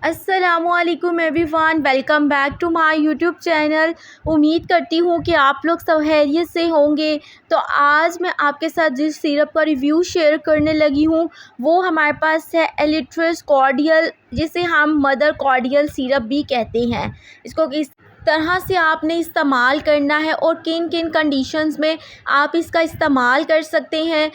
अस्सलामुअलैकुम everyone, welcome back to my YouTube channel. उम्मीद करती हूँ कि आप लोग सब खैरियत से होंगे। तो आज मैं आपके साथ जिस सिरप का रिव्यू शेयर करने लगी हूँ वो हमारे पास है एलिट्रस कॉर्डियल, जिसे हम मदर कॉर्डियल सिरप भी कहते हैं। इसको किस तरह से आपने इस्तेमाल करना है और किन किन कंडीशंस में आप इसका इस्तेमाल कर सकते हैं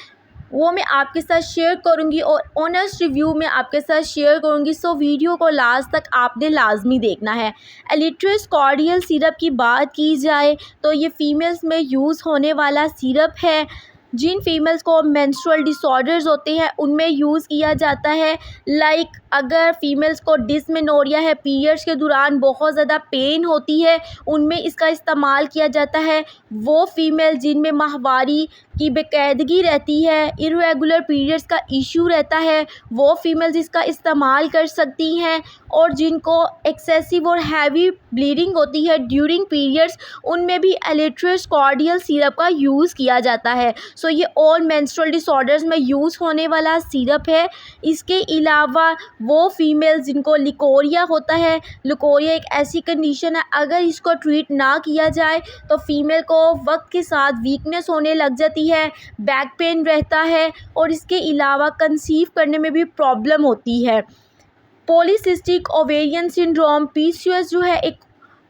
वो मैं आपके साथ शेयर करूंगी और ऑनेस्ट रिव्यू में आपके साथ शेयर करूंगी। सो वीडियो को लास्ट तक आपने लाजमी देखना है। एलिट्रस कॉर्डियल सिरप की बात की जाए तो ये फीमेल्स में यूज़ होने वाला सिरप है। जिन फीमेल्स को मेंस्ट्रुअल डिसऑर्डर्स होते हैं उनमें यूज़ किया जाता है। लाइक अगर फीमेल्स को डिसमेनोरिया है, पीरियड्स के दौरान बहुत ज़्यादा पेन होती है, उनमें इसका इस्तेमाल किया जाता है। वो फीमेल जिनमें माहवारी की बेकायदगी रहती है, इर्रेगुलर पीरियड्स का इशू रहता है, वो फीमेल्स इसका इस्तेमाल कर सकती हैं। और जिनको एक्सेसिव और हैवी ब्लीडिंग होती है ड्यूरिंग पीरियड्स, उनमें भी एलिट्रस कॉर्डियल सिरप का यूज़ किया जाता है। सो ये ऑल मेंस्ट्रुअल डिसऑर्डर्स में यूज़ होने वाला सिरप है। इसके अलावा वो फीमेल्स जिनको लिकोरिया होता है, लिकोरिया एक ऐसी कंडीशन है अगर इसको ट्रीट ना किया जाए तो फीमेल को वक्त के साथ वीकनेस होने लग जाती है, बैक पेन रहता है और इसके अलावा कंसीव करने में भी प्रॉब्लम होती है। पॉलीसिस्टिक ओवेरियन सिंड्रोम पीसीओएस जो है एक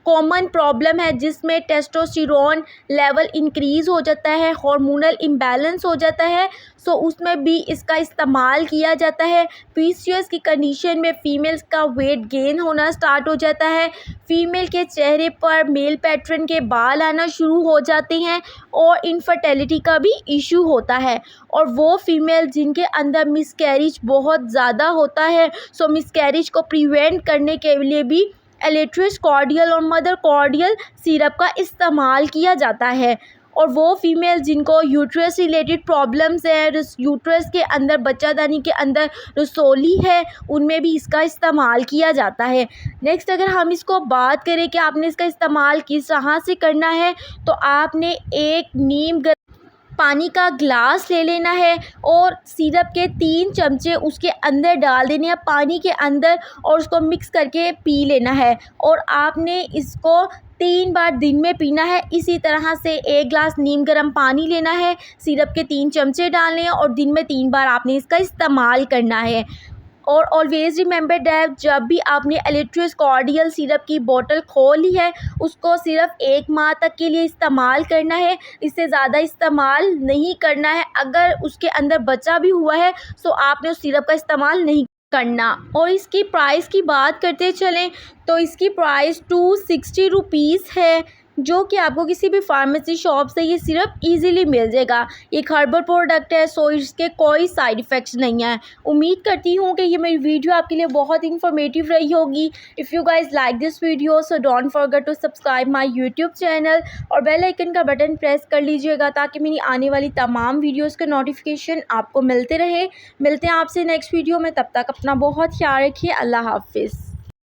कॉमन प्रॉब्लम है जिसमें टेस्टोस्टेरोन लेवल इंक्रीज़ हो जाता है, हार्मोनल इम्बैलेंस हो जाता है। सो उसमें भी इसका इस्तेमाल किया जाता है। पीसीओएस की कंडीशन में फ़ीमेल्स का वेट गेन होना स्टार्ट हो जाता है, फ़ीमेल के चेहरे पर मेल पैटर्न के बाल आना शुरू हो जाते हैं और इनफर्टिलिटी का भी इशू होता है। और वो फीमेल जिनके अंदर मिसकैरेज बहुत ज़्यादा होता है, सो मिसकैरेज को प्रिवेंट करने के लिए भी एलिट्रस कॉर्डियल और मदर कॉर्डियल सिरप का इस्तेमाल किया जाता है। और वो फीमेल जिनको यूट्रस रिलेटेड प्रॉब्लम्स हैं, यूट्रस के अंदर बच्चादानी के अंदर रसोली है, उनमें भी इसका इस्तेमाल किया जाता है। नेक्स्ट अगर हम इसको बात करें कि आपने इसका इस्तेमाल किस तरह से करना है, तो आपने एक नीम पानी का ग्लास ले लेना है और सिरप के 3 चमचे उसके अंदर डाल देने हैं पानी के अंदर और उसको मिक्स करके पी लेना है। और आपने इसको 3 बार दिन में पीना है। इसी तरह से 1 ग्लास नीम गर्म पानी लेना है, सिरप के 3 चमचे डालने हैं और दिन में 3 बार आपने इसका इस्तेमाल करना है। और ऑलवेज़ रिमेंबर दैट जब भी आपने एलिट्रस कॉर्डियल सिरप की बोतल खोली है उसको सिर्फ 1 माह तक के लिए इस्तेमाल करना है, इससे ज़्यादा इस्तेमाल नहीं करना है। अगर उसके अंदर बचा भी हुआ है तो आपने उस सिरप का इस्तेमाल नहीं करना। और इसकी प्राइस की बात करते चलें तो इसकी प्राइस 260 रुपीज़ है, जो कि आपको किसी भी फार्मेसी शॉप से ये सिरप इजीली मिल जाएगा। ये एक हर्बल प्रोडक्ट है, सो इसके कोई साइड इफ़ेक्ट्स नहीं है। उम्मीद करती हूँ कि ये मेरी वीडियो आपके लिए बहुत इंफॉर्मेटिव रही होगी। If you guys like this video so don't forget to subscribe my YouTube channel और बेल आइकन का बटन प्रेस कर लीजिएगा ताकि मेरी आने वाली तमाम वीडियोज़ का नोटिफिकेशन आपको मिलते रहे। मिलते हैं आपसे नेक्स्ट वीडियो में, तब तक अपना बहुत ख्याल रखिए। अल्लाह हाफिज़।